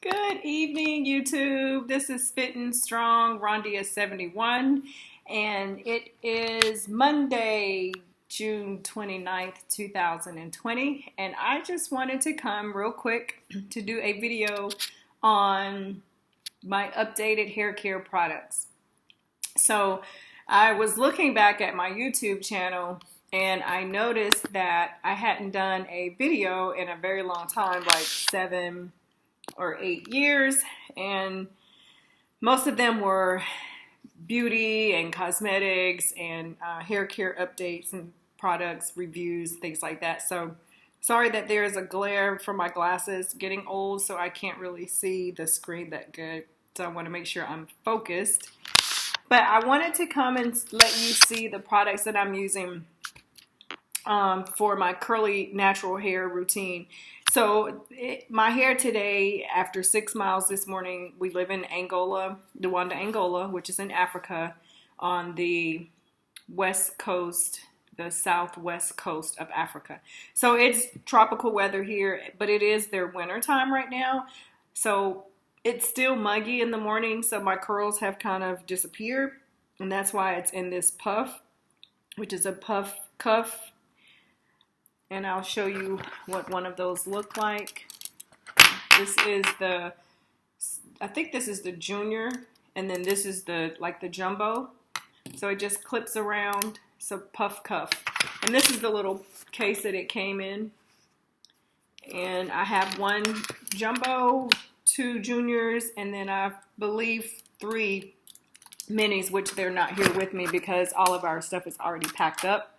Good evening, YouTube. This is Fitting Strong, Rondia 71, and it is Monday, June 29th, 2020, and I just wanted to come real quick to do a video on my updated hair care products. So I was looking back at my YouTube channel and I noticed that I hadn't done a video in a very long time, like 7 or 8 years, and most of them were beauty and cosmetics and hair care updates and products reviews, things like that. So sorry that there's a glare from my glasses. Getting old, so I can't really see the screen that good, so I want to make sure I'm focused. But I wanted to come and let you see the products that I'm using for my curly natural hair routine. So my hair today, after 6 miles this morning, we live in Angola, Luanda, Angola, which is in Africa on the west coast, the southwest coast of Africa. So it's tropical weather here, but it is their winter time right now. So it's still muggy in the morning, so my curls have kind of disappeared, and that's why it's in this puff, which is a puff cuff. And I'll show you what one of those look like. This is the, I think this is the junior, and then this is the, like the jumbo. So it just clips around, so puff cuff. And this is the little case that it came in. And I have one jumbo, 2 juniors, and then I believe 3 minis, which they're not here with me because all of our stuff is already packed up.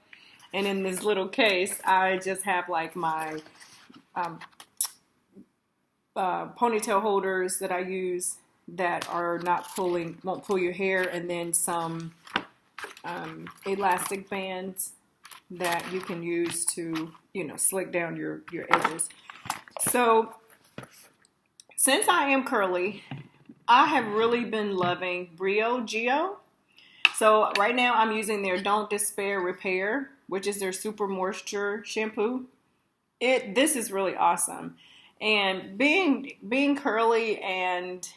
And in this little case, I just have like my ponytail holders that I use that are not pulling, won't pull your hair, and then some elastic bands that you can use to, you know, slick down your edges. So since I am curly, I have really been loving Briogeo. So right now I'm using their Don't Despair Repair, which is their Super Moisture shampoo. This is really awesome. And being curly and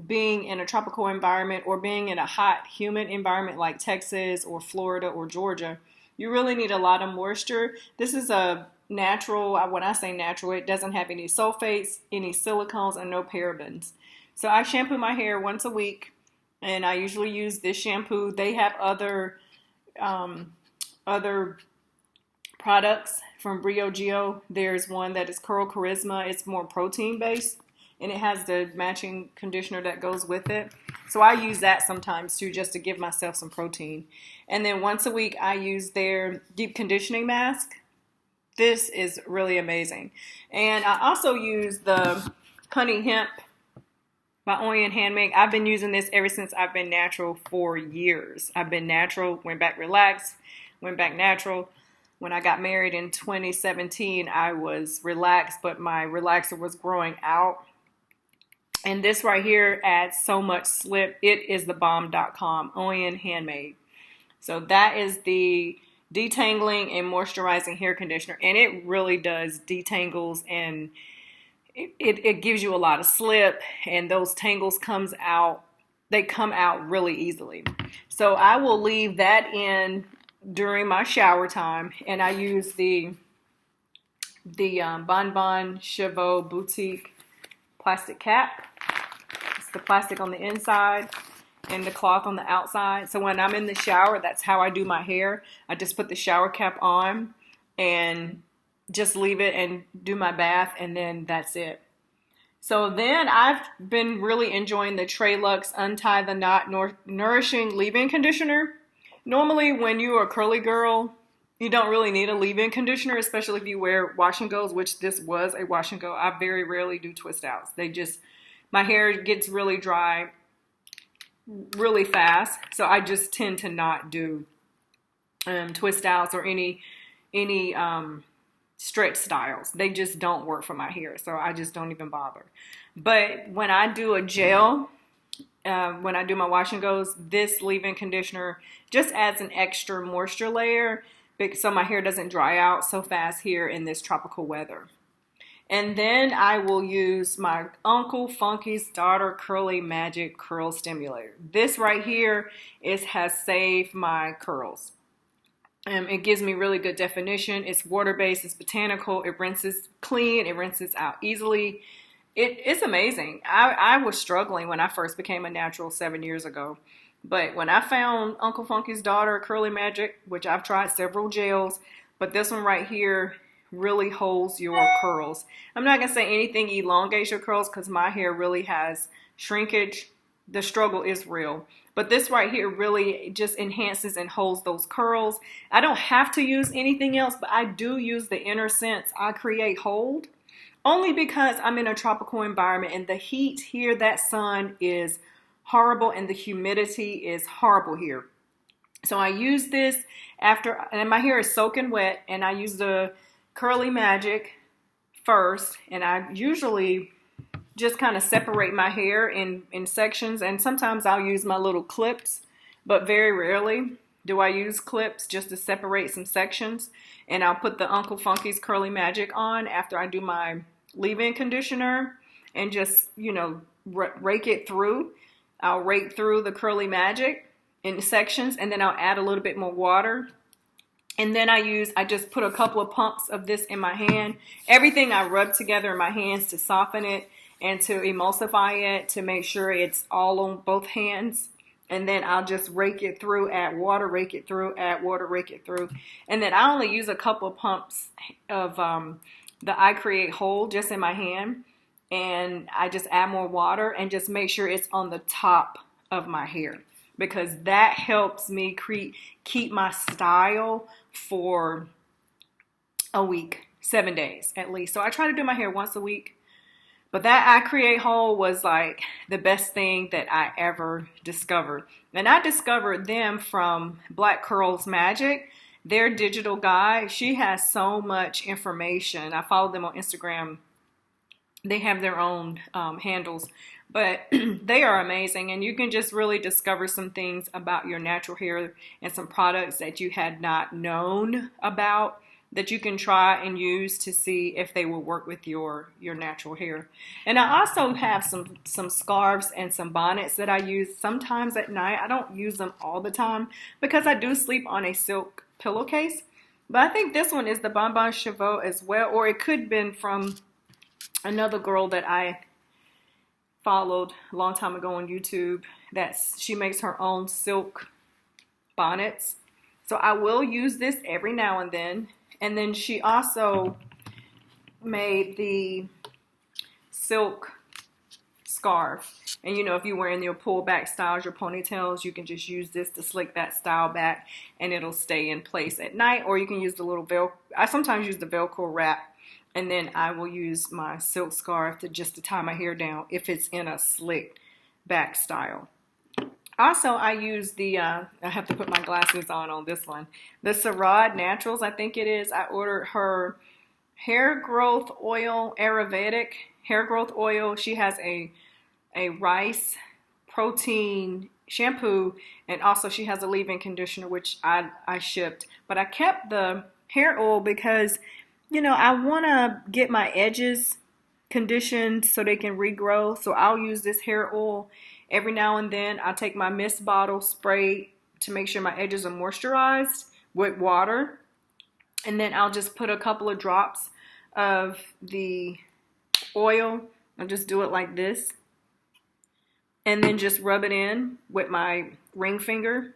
being in a tropical environment or being in a hot, humid environment like Texas or Florida or Georgia, you really need a lot of moisture. This is a natural, when I say natural, it doesn't have any sulfates, any silicones, and no parabens. So I shampoo my hair once a week, and I usually use this shampoo. They have other products from Briogeo. There's one that is Curl Charisma. It's more protein based, and it has the matching conditioner that goes with it. So I use that sometimes too, just to give myself some protein. And then once a week I use their deep conditioning mask. This is really amazing. And I also use the Honey Hemp by Onion Handmade. I've been using this ever since I've been natural for years. I've been natural, went back relaxed, went back natural. When I got married in 2017, I was relaxed, but my relaxer was growing out. And this right here adds so much slip. It is the bomb.com, Onion Handmade. So that is the detangling and moisturizing hair conditioner. And it really does detangles, and it gives you a lot of slip, and those tangles they come out really easily. So I will leave that in during my shower time, and I use the Bon Bon Chevaux Boutique plastic cap. It's the plastic on the inside and the cloth on the outside. So when I'm in the shower, that's how I do my hair. I just put the shower cap on and just leave it and do my bath, and then that's it. So then I've been really enjoying the TreLuxe Untie the Knot Nourishing Leave-In Conditioner. Normally when you are a curly girl, you don't really need a leave-in conditioner, especially if you wear wash and goes, which this was a wash and go. I very rarely do twist outs. My hair gets really dry really fast, so I just tend to not do twist outs or any stretch styles. They just don't work for my hair, so I just don't even bother. But when I do a gel, when I do my wash and goes, this leave-in conditioner just adds an extra moisture layer so my hair doesn't dry out so fast here in this tropical weather. And then I will use my Uncle Funky's Daughter Curly Magic Curl Stimulator. This right here has saved my curls. It gives me really good definition. It's water-based, it's botanical, it rinses clean, it rinses out easily. It's amazing. I was struggling when I first became a natural 7 years ago. But when I found Uncle Funky's Daughter Curly Magic, which I've tried several gels, but this one right here really holds your curls. I'm not going to say anything elongates your curls because my hair really has shrinkage. The struggle is real. But this right here really just enhances and holds those curls. I don't have to use anything else, but I do use the Innersence I Create Hold. Only because I'm in a tropical environment and the heat here, that sun is horrible and the humidity is horrible here. So I use this after, and my hair is soaking wet, and I use the Curly Magic first, and I usually just kind of separate my hair in sections, and sometimes I'll use my little clips, but very rarely do I use clips, just to separate some sections. And I'll put the Uncle Funky's Curly Magic on after I do my leave-in conditioner and just, you know, rake it through. I'll rake through the Curly Magic in sections, and then I'll add a little bit more water. And then I just put a couple of pumps of this in my hand. Everything I rub together in my hands to soften it and to emulsify it, to make sure it's all on both hands. And then I'll just rake it through, add water, rake it through, add water, rake it through. And then I only use a couple of pumps of the I Create Hold just in my hand. And I just add more water and just make sure it's on the top of my hair, because that helps me keep my style for a week, 7 days at least. So I try to do my hair once a week. But that I Create Hold was like the best thing that I ever discovered. And I discovered them from Black Curls Magic, their digital guide. She has so much information. I follow them on Instagram. They have their own handles, but they are amazing. And you can just really discover some things about your natural hair and some products that you had not known about, that you can try and use to see if they will work with your natural hair. And I also have some scarves and some bonnets that I use sometimes at night. I don't use them all the time because I do sleep on a silk pillowcase. But I think this one is the Bonbon Chevaux as well, or it could have been from another girl that I followed a long time ago on YouTube. She makes her own silk bonnets. So I will use this every now and then. And then she also made the silk scarf. And you know, if you're wearing your pullback styles, your ponytails, you can just use this to slick that style back and it'll stay in place at night. Or you can use the little Velcro. I sometimes use the Velcro wrap, and then I will use my silk scarf to tie my hair down if it's in a slick back style. Also, I use I have to put my glasses on this one. The Sarad Naturals, I think it is. I ordered her hair growth oil, Ayurvedic hair growth oil. She has a rice protein shampoo, and also she has a leave-in conditioner, which I shipped. But I kept the hair oil because, you know, I want to get my edges conditioned so they can regrow. So I'll use this hair oil every now and then. I'll take my mist bottle, spray to make sure my edges are moisturized with water. And then I'll just put a couple of drops of the oil. I'll just do it like this. And then just rub it in with my ring finger.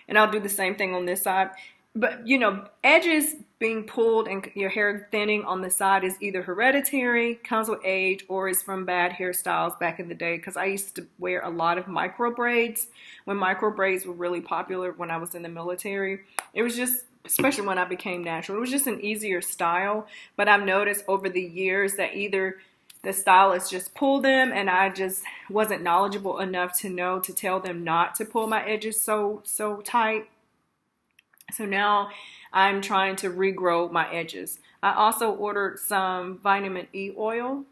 And I'll do the same thing on this side. But, you know, edges being pulled and your hair thinning on the side is either hereditary, comes with age, or is from bad hairstyles back in the day. Because I used to wear a lot of micro braids when micro braids were really popular when I was in the military. It was just, especially when I became natural, it was just an easier style. But I've noticed over the years that either the stylists just pull them, and I just wasn't knowledgeable enough to know to tell them not to pull my edges so tight. So now I'm trying to regrow my edges. I also ordered some vitamin E oil.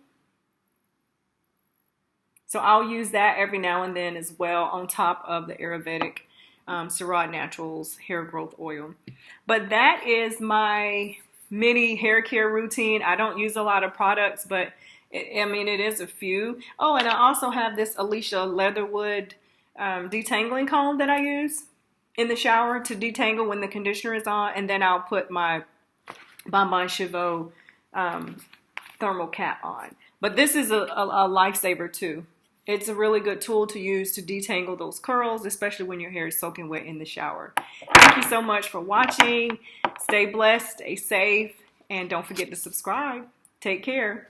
So I'll use that every now and then as well on top of the Ayurvedic Sarad Naturals hair growth oil. But that is my mini hair care routine. I don't use a lot of products, but it is a few. Oh, and I also have this Felicia Leatherwood detangling comb that I use in the shower to detangle when the conditioner is on, and then I'll put my Bonbon Cheveux thermal cap on. But this is a lifesaver too. It's a really good tool to use to detangle those curls, especially when your hair is soaking wet in the shower. Thank you so much for watching. Stay blessed, stay safe, and don't forget to subscribe. Take care.